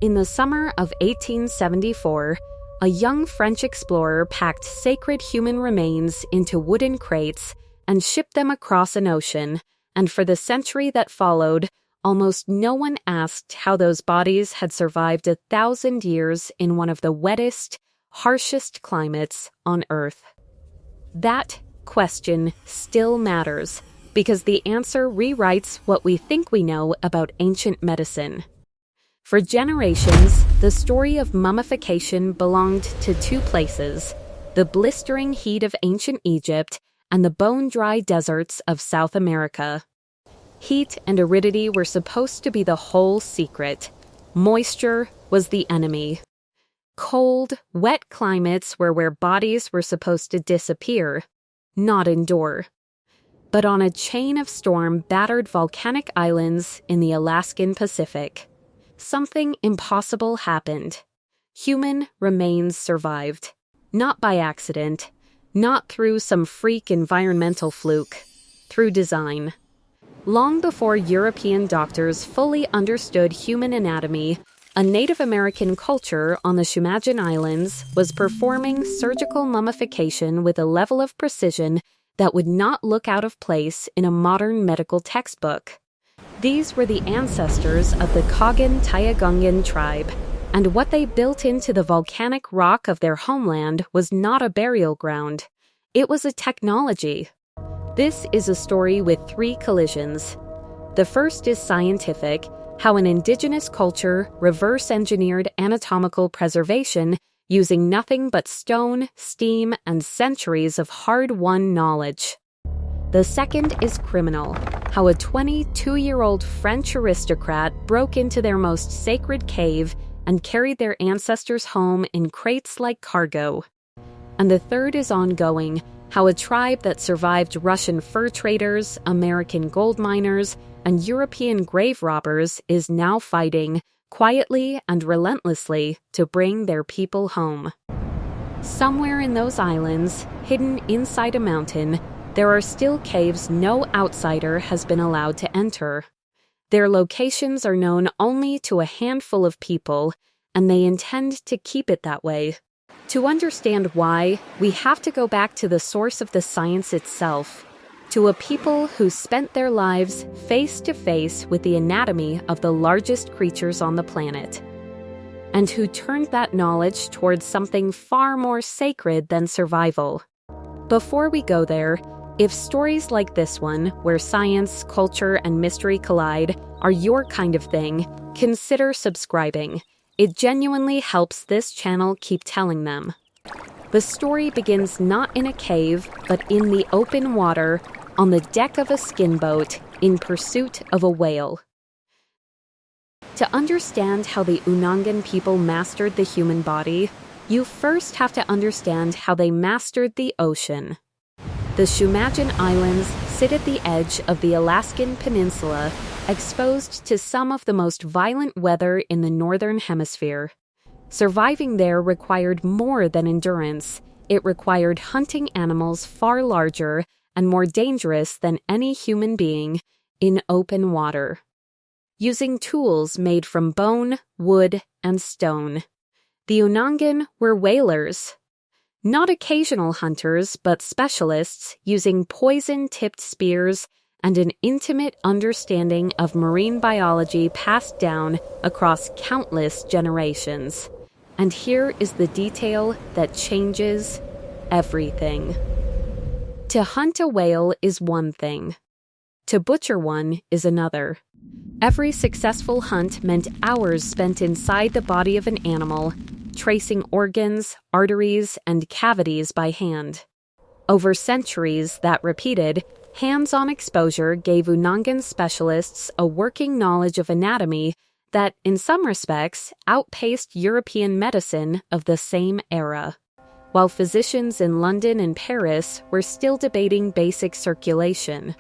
In the summer of 1874, a young French explorer packed sacred human remains into wooden crates and shipped them across an ocean, and for the century that followed, almost no one asked how those bodies had survived 1,000 years in one of the wettest, harshest climates on Earth. That question still matters, because the answer rewrites what we think we know about ancient medicine. For generations, the story of mummification belonged to two places: the blistering heat of ancient Egypt and the bone-dry deserts of South America. Heat and aridity were supposed to be the whole secret. Moisture was the enemy. Cold, wet climates were where bodies were supposed to disappear, not endure. But on a chain of storm-battered volcanic islands in the Alaskan Pacific, something impossible happened. Human remains survived. Not by accident, not through some freak environmental fluke, through design. Long before European doctors fully understood human anatomy, a Native American culture on the Shumagin Islands was performing surgical mummification with a level of precision that would not look out of place in a modern medical textbook. These were the ancestors of the Qagan Tayagungin Tribe, and what they built into the volcanic rock of their homeland was not a burial ground. It was a technology. This is a story with three collisions. The first is scientific, how an indigenous culture reverse-engineered anatomical preservation using nothing but stone, steam, and centuries of hard-won knowledge. The second is criminal, how a 22-year-old French aristocrat broke into their most sacred cave and carried their ancestors home in crates like cargo. And the third is ongoing, how a tribe that survived Russian fur traders, American gold miners, and European grave robbers is now fighting, quietly and relentlessly, to bring their people home. Somewhere in those islands, hidden inside a mountain, there are still caves no outsider has been allowed to enter. Their locations are known only to a handful of people, and they intend to keep it that way. To understand why, we have to go back to the source of the science itself, to a people who spent their lives face to face with the anatomy of the largest creatures on the planet, and who turned that knowledge towards something far more sacred than survival. Before we go there, if stories like this one, where science, culture, and mystery collide, are your kind of thing, consider subscribing. It genuinely helps this channel keep telling them. The story begins not in a cave, but in the open water, on the deck of a skin boat, in pursuit of a whale. To understand how the Unangan people mastered the human body, you first have to understand how they mastered the ocean. The Shumagin Islands sit at the edge of the Alaskan Peninsula, exposed to some of the most violent weather in the Northern Hemisphere. Surviving there required more than endurance. It required hunting animals far larger and more dangerous than any human being in open water. Using tools made from bone, wood, and stone. The Unangan were whalers. Not occasional hunters, but specialists using poison-tipped spears and an intimate understanding of marine biology passed down across countless generations. And here is the detail that changes everything. To hunt a whale is one thing. To butcher one is another. Every successful hunt meant hours spent inside the body of an animal, tracing organs, arteries, and cavities by hand. Over centuries that repeated, hands-on exposure gave Unangan specialists a working knowledge of anatomy that, in some respects, outpaced European medicine of the same era. While physicians in London and Paris were still debating basic circulation.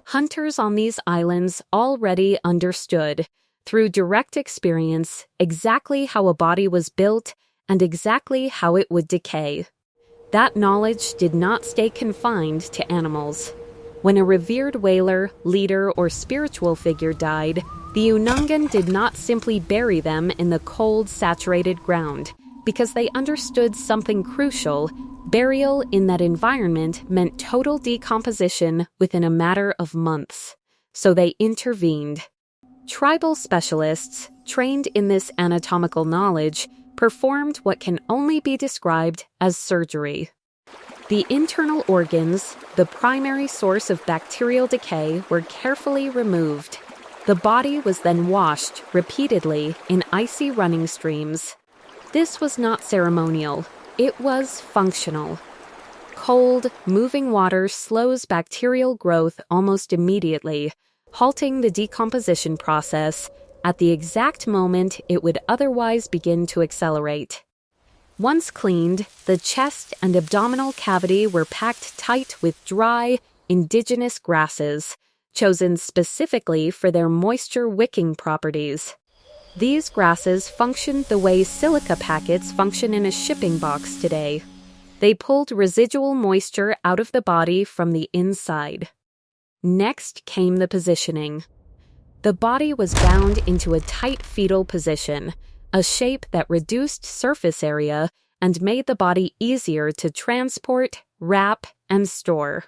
Hunters on these islands already understood, through direct experience, exactly how a body was built and exactly how it would decay. That knowledge did not stay confined to animals. When a revered whaler, leader, or spiritual figure died, The Unangan did not simply bury them in the cold, saturated ground, because they understood something crucial. Burial in that environment meant total decomposition within a matter of months. So they intervened. Tribal specialists, trained in this anatomical knowledge, performed what can only be described as surgery. The internal organs, the primary source of bacterial decay, were carefully removed. The body was then washed repeatedly in icy running streams. This was not ceremonial, it was functional. Cold, moving water slows bacterial growth almost immediately, halting the decomposition process at the exact moment it would otherwise begin to accelerate. Once cleaned, the chest and abdominal cavity were packed tight with dry, indigenous grasses, chosen specifically for their moisture-wicking properties. These grasses functioned the way silica packets function in a shipping box today. They pulled residual moisture out of the body from the inside. Next came the positioning. The body was bound into a tight fetal position, a shape that reduced surface area and made the body easier to transport, wrap, and store.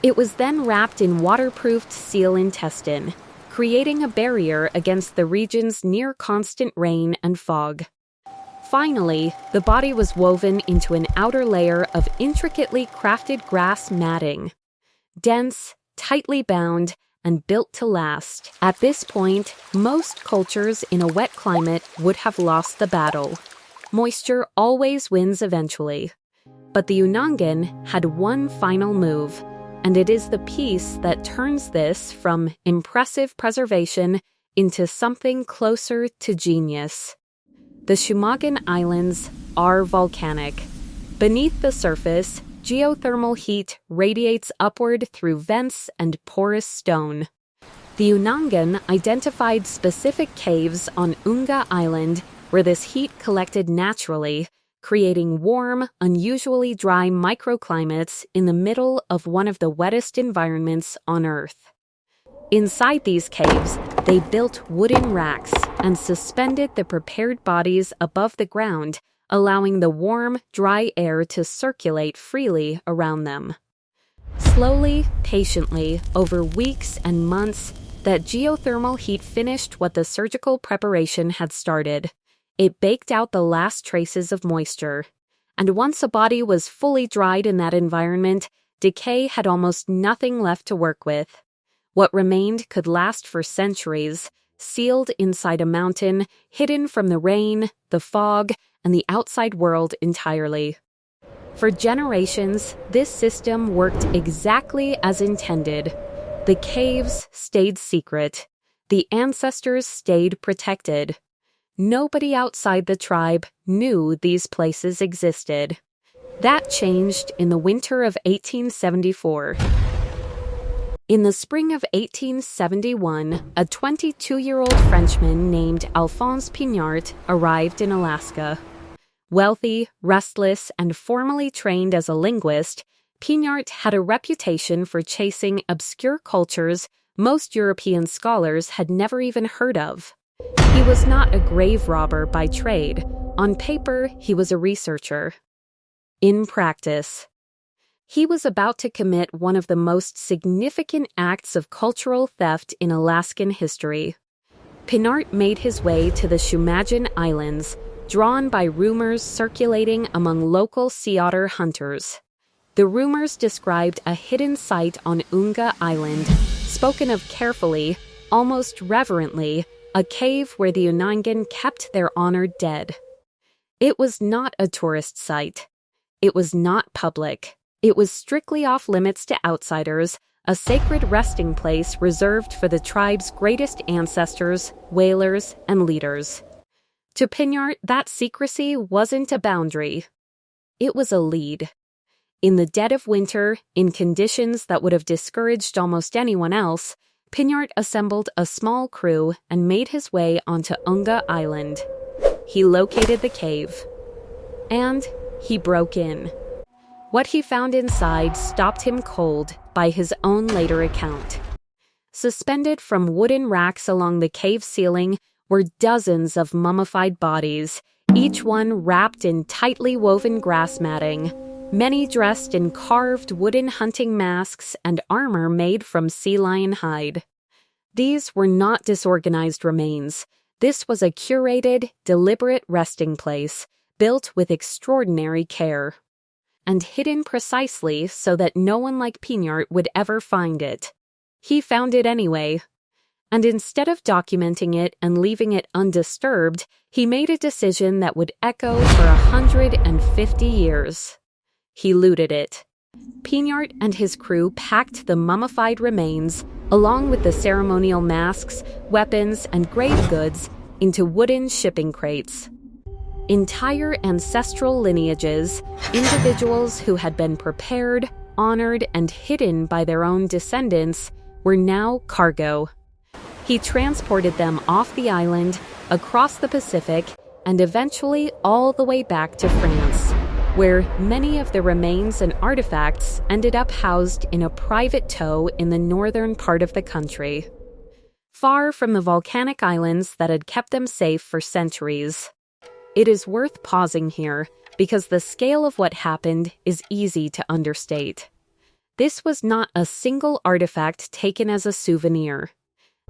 It was then wrapped in waterproofed seal intestine, creating a barrier against the region's near-constant rain and fog. Finally, the body was woven into an outer layer of intricately crafted grass matting. Dense, tightly bound, and built to last. At this point, most cultures in a wet climate would have lost the battle. Moisture always wins eventually. But the Unangan had one final move, and it is the piece that turns this from impressive preservation into something closer to genius. The Shumagin Islands are volcanic. Beneath the surface, geothermal heat radiates upward through vents and porous stone. The Unangan identified specific caves on Unga Island where this heat collected naturally, creating warm, unusually dry microclimates in the middle of one of the wettest environments on Earth. Inside these caves, they built wooden racks and suspended the prepared bodies above the ground, allowing the warm, dry air to circulate freely around them. Slowly, patiently, over weeks and months, that geothermal heat finished what the surgical preparation had started. It baked out the last traces of moisture. And once a body was fully dried in that environment, decay had almost nothing left to work with. What remained could last for centuries, sealed inside a mountain, hidden from the rain, the fog, and the outside world entirely. For generations, this system worked exactly as intended. The caves stayed secret. The ancestors stayed protected. Nobody outside the tribe knew these places existed. That changed in the winter of 1874. In the spring of 1871, a 22-year-old Frenchman named Alphonse Pinart arrived in Alaska. Wealthy, restless, and formally trained as a linguist, Pinart had a reputation for chasing obscure cultures most European scholars had never even heard of. He was not a grave robber by trade. On paper, he was a researcher. In practice, he was about to commit one of the most significant acts of cultural theft in Alaskan history. Pinart made his way to the Shumagin Islands, drawn by rumors circulating among local sea otter hunters. The rumors described a hidden site on Unga Island, spoken of carefully, almost reverently, a cave where the Unangan kept their honored dead. It was not a tourist site. It was not public. It was strictly off-limits to outsiders, a sacred resting place reserved for the tribe's greatest ancestors, whalers, and leaders. To Pinart, that secrecy wasn't a boundary. It was a lead. In the dead of winter, in conditions that would have discouraged almost anyone else, Pinart assembled a small crew and made his way onto Unga Island. He located the cave. And he broke in. What he found inside stopped him cold, by his own later account. Suspended from wooden racks along the cave ceiling were dozens of mummified bodies, each one wrapped in tightly woven grass matting, many dressed in carved wooden hunting masks and armor made from sea lion hide. These were not disorganized remains. This was a curated, deliberate resting place, built with extraordinary care, and hidden precisely so that no one like Pinart would ever find it. He found it anyway. And instead of documenting it and leaving it undisturbed, he made a decision that would echo for 150 years. He looted it. Pinart and his crew packed the mummified remains, along with the ceremonial masks, weapons, and grave goods, into wooden shipping crates. Entire ancestral lineages, individuals who had been prepared, honored, and hidden by their own descendants, were now cargo. He transported them off the island, across the Pacific, and eventually all the way back to France, where many of the remains and artifacts ended up housed in a private tow in the northern part of the country, far from the volcanic islands that had kept them safe for centuries. It is worth pausing here, because the scale of what happened is easy to understate. This was not a single artifact taken as a souvenir.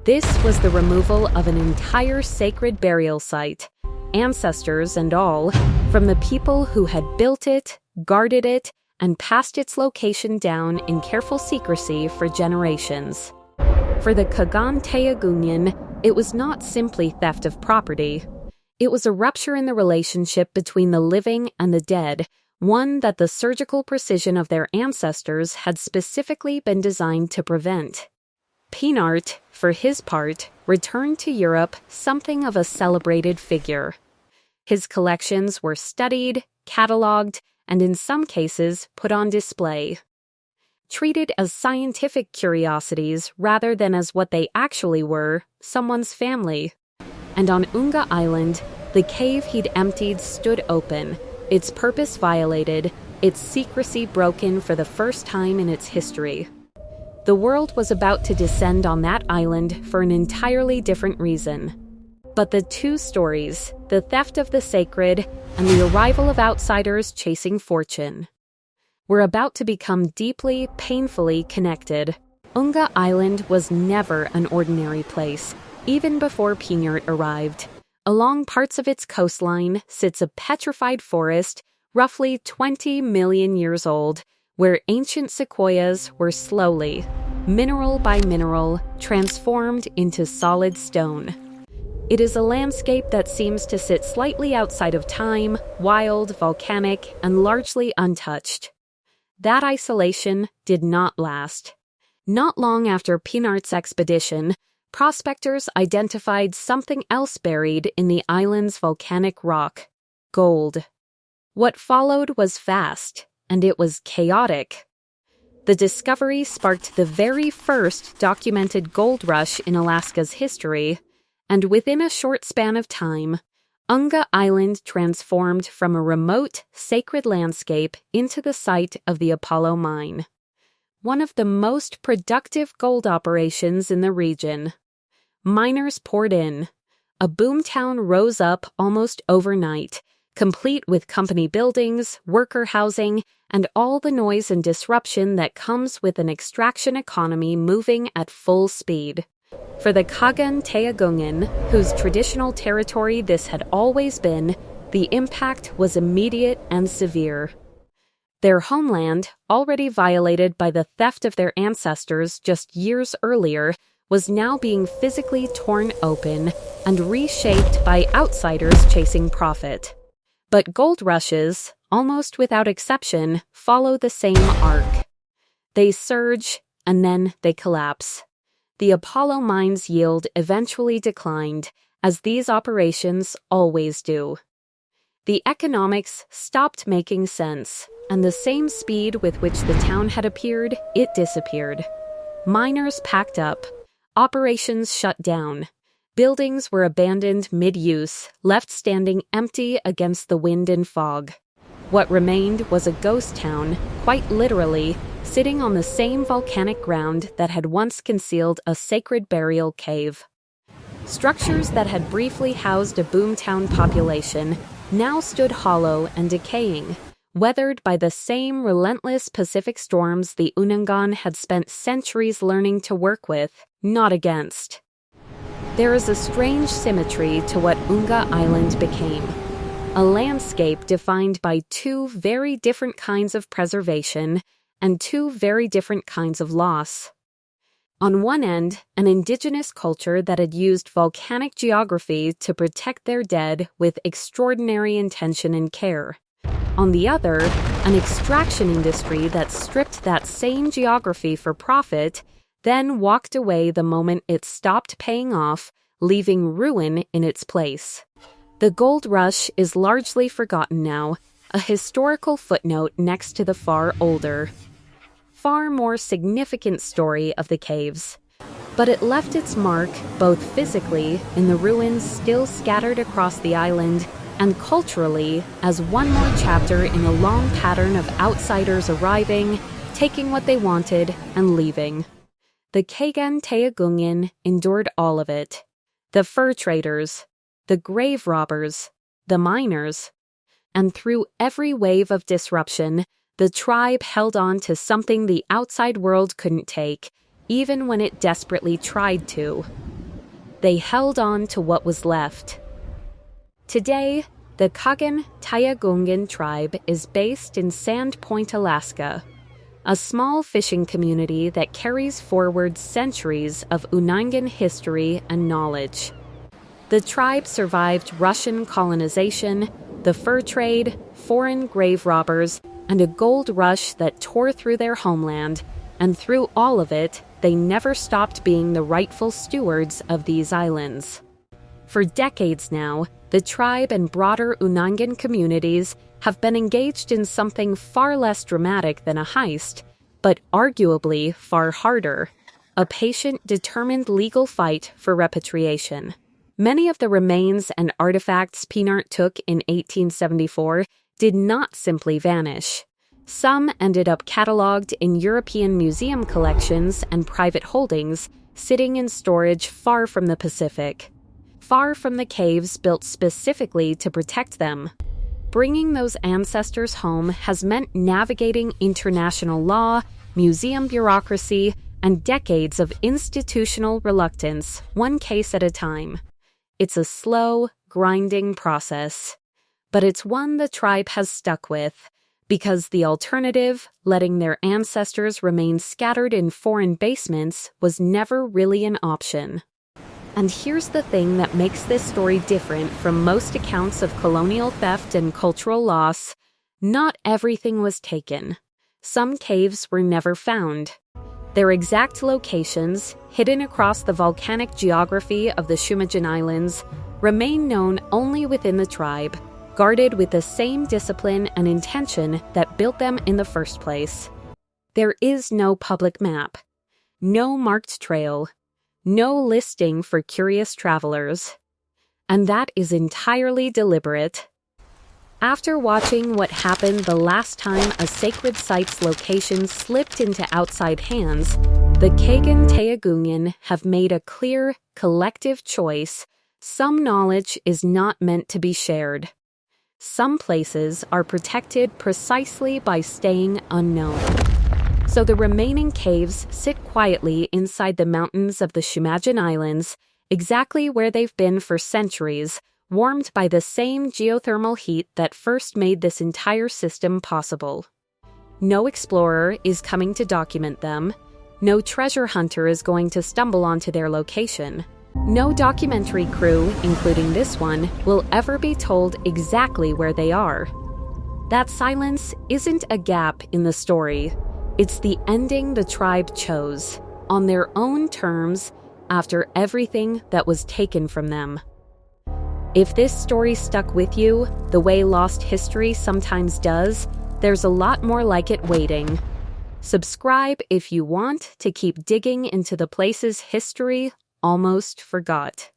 This was the removal of an entire sacred burial site, ancestors and all, from the people who had built it, guarded it, and passed its location down in careful secrecy for generations. For the Qagan Tayagungin, it was not simply theft of property. It was a rupture in the relationship between the living and the dead, one that the surgical precision of their ancestors had specifically been designed to prevent. Pinart, for his part, returned to Europe something of a celebrated figure. His collections were studied, catalogued, and in some cases put on display. Treated as scientific curiosities rather than as what they actually were, someone's family. And on Unga Island, the cave he'd emptied stood open, its purpose violated, its secrecy broken for the first time in its history. The world was about to descend on that island for an entirely different reason. But the two stories, the theft of the sacred and the arrival of outsiders chasing fortune, were about to become deeply, painfully connected. Unga Island was never an ordinary place, even before Pinart arrived. Along parts of its coastline sits a petrified forest, roughly 20 million years old, where ancient sequoias were slowly, mineral by mineral, transformed into solid stone. It is a landscape that seems to sit slightly outside of time, wild, volcanic, and largely untouched. That isolation did not last. Not long after Pinart's expedition, prospectors identified something else buried in the island's volcanic rock: gold. What followed was fast, and it was chaotic. The discovery sparked the very first documented gold rush in Alaska's history, and within a short span of time, Unga Island transformed from a remote, sacred landscape into the site of the Apollo mine, one of the most productive gold operations in the region. Miners poured in. A boomtown rose up almost overnight, complete with company buildings, worker housing, and all the noise and disruption that comes with an extraction economy moving at full speed. For the Qagan Tayagungin, whose traditional territory this had always been, the impact was immediate and severe. Their homeland, already violated by the theft of their ancestors just years earlier, was now being physically torn open and reshaped by outsiders chasing profit. But gold rushes, almost without exception, follow the same arc. They surge, and then they collapse. The Apollo mine's yield eventually declined, as these operations always do. The economics stopped making sense, and the same speed with which the town had appeared, it disappeared. Miners packed up. Operations shut down. Buildings were abandoned mid-use, left standing empty against the wind and fog. What remained was a ghost town, quite literally, sitting on the same volcanic ground that had once concealed a sacred burial cave. Structures that had briefly housed a boomtown population now stood hollow and decaying, weathered by the same relentless Pacific storms the Unangan had spent centuries learning to work with, not against. There is a strange symmetry to what Unga Island became. A landscape defined by two very different kinds of preservation and two very different kinds of loss. On one end, an indigenous culture that had used volcanic geography to protect their dead with extraordinary intention and care. On the other, an extraction industry that stripped that same geography for profit, then walked away the moment it stopped paying off, leaving ruin in its place. The gold rush is largely forgotten now, a historical footnote next to the far older, far more significant story of the caves. But it left its mark both physically in the ruins still scattered across the island and culturally as one more chapter in a long pattern of outsiders arriving, taking what they wanted, and leaving. The Qagan Tayagungin endured all of it. The fur traders, the grave robbers, the miners. And through every wave of disruption, the tribe held on to something the outside world couldn't take, even when it desperately tried to. They held on to what was left. Today, the Qagan Tayagungin Tribe is based in Sand Point, Alaska, a small fishing community that carries forward centuries of Unangan history and knowledge. The tribe survived Russian colonization, the fur trade, foreign grave robbers, and a gold rush that tore through their homeland, and through all of it, they never stopped being the rightful stewards of these islands. For decades now, the tribe and broader Unangan communities have been engaged in something far less dramatic than a heist, but arguably far harder, a patient, determined legal fight for repatriation. Many of the remains and artifacts Pinart took in 1874 did not simply vanish. Some ended up catalogued in European museum collections and private holdings, sitting in storage far from the Pacific, far from the caves built specifically to protect them. Bringing those ancestors home has meant navigating international law, museum bureaucracy, and decades of institutional reluctance, one case at a time. It's a slow, grinding process, but it's one the tribe has stuck with, because the alternative, letting their ancestors remain scattered in foreign basements, was never really an option. And here's the thing that makes this story different from most accounts of colonial theft and cultural loss: not everything was taken. Some caves were never found. Their exact locations, hidden across the volcanic geography of the Shumagin Islands, remain known only within the tribe, guarded with the same discipline and intention that built them in the first place. There is no public map, no marked trail, no listing for curious travelers. And that is entirely deliberate. After watching what happened the last time a sacred site's location slipped into outside hands, the Qagan Tayagungin have made a clear, collective choice. Some knowledge is not meant to be shared. Some places are protected precisely by staying unknown. So the remaining caves sit quietly inside the mountains of the Shumagin Islands, exactly where they've been for centuries, warmed by the same geothermal heat that first made this entire system possible. No explorer is coming to document them. No treasure hunter is going to stumble onto their location. No documentary crew, including this one, will ever be told exactly where they are. That silence isn't a gap in the story. It's the ending the tribe chose, on their own terms, after everything that was taken from them. If this story stuck with you, the way lost history sometimes does, there's a lot more like it waiting. Subscribe if you want to keep digging into the places history almost forgot.